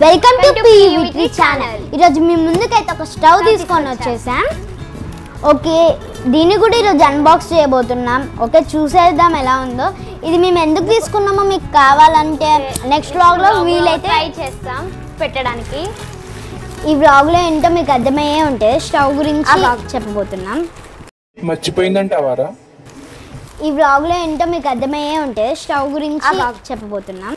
Welcome to PVT channel. ఈరోజు మీ ముందుకైతే ఒక స్టవ్ తీసుకొని వచ్చేసాం. ఓకే, దీన్ని కూడా ఈరోజు అన్బాక్స్ చేయబోతున్నాం. ఓకే, చూసేద్దాం ఎలా ఉందో. ఇది మేము ఎందుకు తీసుకున్నామో మీకు కావాలంటే నెక్స్ట్ వ్లాగ్లో వీలైతే ట్రై చేస్తాం పెట్టడానికి. ఈ వ్లాగ్లో ఏంటో మీకు అర్థమయ్యే ఉంటుంది. స్టవ్ గురించి చెప్పబోతున్నాం. మర్చిపోయిందంటావారా? ఈ వ్లాగ్లో ఏంటో మీకు అర్థమయ్యే ఉంటుంది. స్టవ్ గురించి చెప్పబోతున్నాం.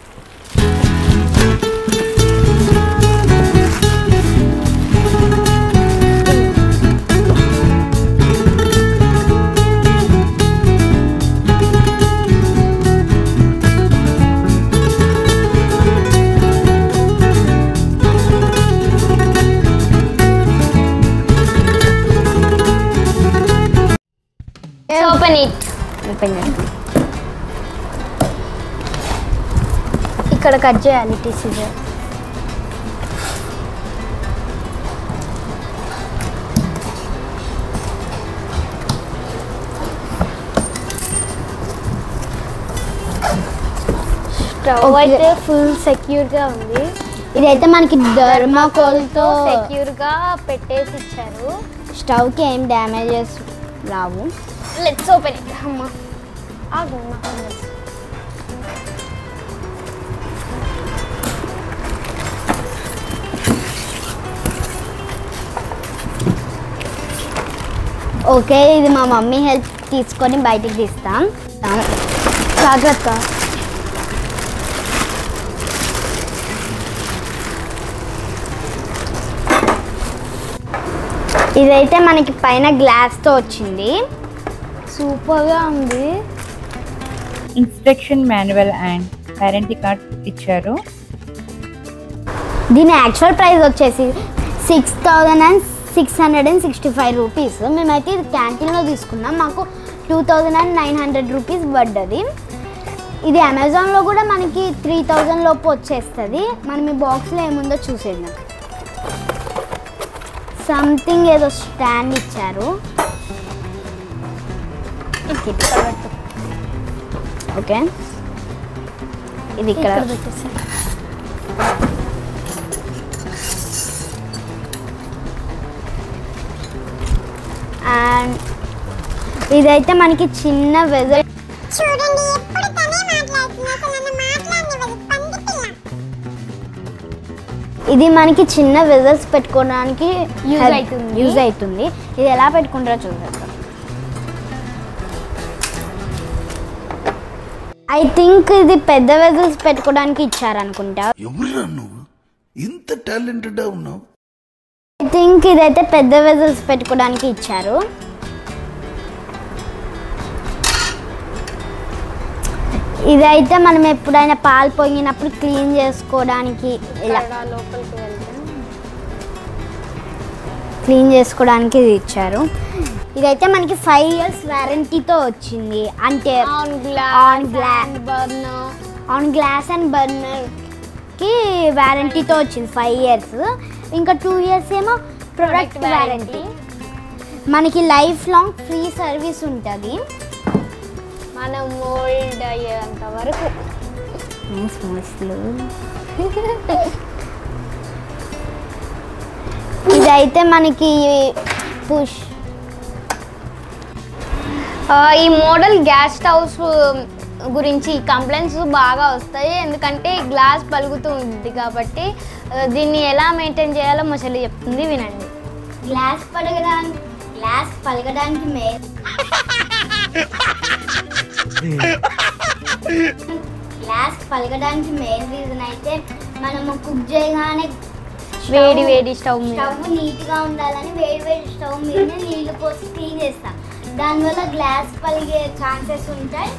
Open it. ఇక్కడ కట్ చేయాలి టీసీజీ. స్టవ్ అయితే ఫుల్ సెక్యూర్ గా ఉంది. ఇదైతే మనకి థర్మాకోల్తో సెక్యూర్ గా పెట్టేసి ఇచ్చారు. స్టవ్కి ఏం damages Rao. Let's open it. అమ్మ ఆగు. ఓకే, ఇది మా మమ్మీ హెల్ప్ తీసుకొని బయటికి తీస్తాం. జాగ్రత్త. ఇదైతే మనకి పైన గ్లాస్తో వచ్చింది. సూపర్గా ఉంది. Instruction manual and warranty card ఇచ్చారు. దీని యాక్చువల్ ప్రైస్ వచ్చేసి 6,665 రూపీస్. మేమైతే ఇది క్యాంటీన్లో తీసుకున్నాం. మాకు 2,900 రూపీస్ పడ్డది. ఇది అమెజాన్లో కూడా మనకి 3,000 లోపు వచ్చేస్తుంది. మనం ఈ బాక్స్లో ఏముందో చూసేద్దాం. సంథింగ్ ఏదో స్టాండ్ ఇచ్చారు. ఓకే, ఇది ఇక్కడ అండ్ ఇదైతే మనకి చిన్న వెజల్. చూడండి, ఎప్పుడు తనే మాట్లాడుతున్నా, అసలు నన్ను మాట్లాడనివ్వదు, పంది పిల్ల. ఇది మనకి చిన్న వెజల్స్ పెట్టుకోవడానికి యూజ్ అవుతుంది. ఇది ఎలా పెట్టుకుంటారో చూద్దాం. ఐ థింక్ ఇది పెద్ద వెజల్స్ పెట్టుకోవడానికి ఇచ్చారనుకుంటా. ఎవరురా నువ్వు ఇంత టాలెంటెడ్ ఉన్నావు? ఐ థింక్ ఇదైతే పెద్ద వెజల్స్ పెట్టుకోవడానికి ఇచ్చారు. ఇదైతే మనం ఎప్పుడైనా పాలు పొంగినప్పుడు క్లీన్ చేసుకోవడానికి ఇలా లోపలికి వెళ్తాం. క్లీన్ చేసుకోవడానికి ఇది ఇచ్చారు. ఇదైతే మనకి 5 years వారంటీతో వచ్చింది. అంటే ఆన్ గ్లాస్ అండ్ బర్నర్కి వారంటీతో వచ్చింది 5 years. ఇంకా 2 years ఏమో ప్రొడక్ట్ వారంటీ. మనకి లైఫ్ లాంగ్ ఫ్రీ సర్వీస్ ఉంటుంది. మనం మోల్డ్ అయ్యేంత వరకు. ఇదైతే మనకి పుష్. ఈ మోడల్ గ్యాస్ స్టవ్స్ గురించి కంప్లైంట్స్ బాగా వస్తాయి. ఎందుకంటే గ్లాస్ పలుగుతూ ఉంటుంది కాబట్టి దీన్ని ఎలా మెయింటైన్ చేయాలో ముసలి చెప్తుంది, వినండి. గ్లాస్ పలగడానికి మెయిన్ రీజన్ అయితే మనము కుక్ చేయగానే వేడి స్టవ్ నీట్గా ఉండాలని వేడి స్టవ్ మీద నీళ్లు పోసి క్లీన్ చేస్తాం. దానివల్ల గ్లాస్ పలిగే ఛాన్సెస్ ఉంటాయి.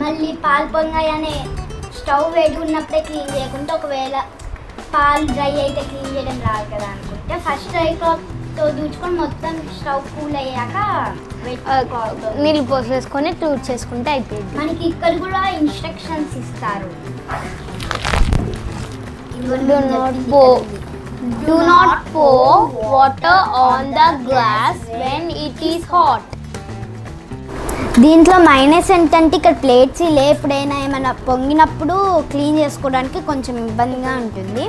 మళ్ళీ పాలు పొంగాయనే స్టవ్ వేడి ఉన్నప్పుడే క్లీన్ చేయకుండా ఒకవేళ పాలు డ్రై అయితే క్లీన్ చేయడం రాదు కదా అనుకుంటే ఫస్ట్ డ్రై క్లాత్తో దూచుకొని మొత్తం స్టవ్ కూల్ అయ్యాక నీళ్ళు పోసేసుకొని టూర్ చేసుకుంటే అయిపోయింది. మనకి ఇక్కడ కూడా ఇన్స్ట్రక్షన్స్ ఇస్తారు. Do not pour water on the glass when it is hot. దీంట్లో మైనస్ ఏంటంటే ఇక్కడ ప్లేట్స్ ఇలా ఎప్పుడైనా ఏమైనా పొంగినప్పుడు క్లీన్ చేసుకోవడానికి కొంచెం ఇబ్బందిగా ఉంటుంది.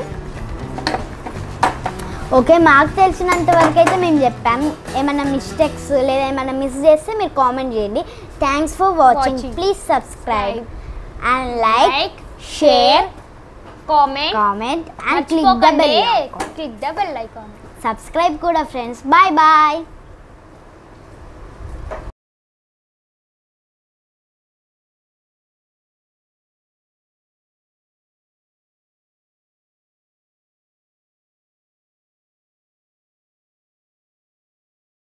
ఓకే, మాకు తెలిసినంత వరకు అయితే మేము చెప్పాం. ఏమైనా మిస్టేక్స్ లేదా ఏమైనా మిస్ చేస్తే మీరు కామెంట్ చేయండి. Thanks for watching. Please subscribe and like, share, comment and click the bell icon. Icon. Subscribe కూడా ఫ్రెండ్స్. Bye bye.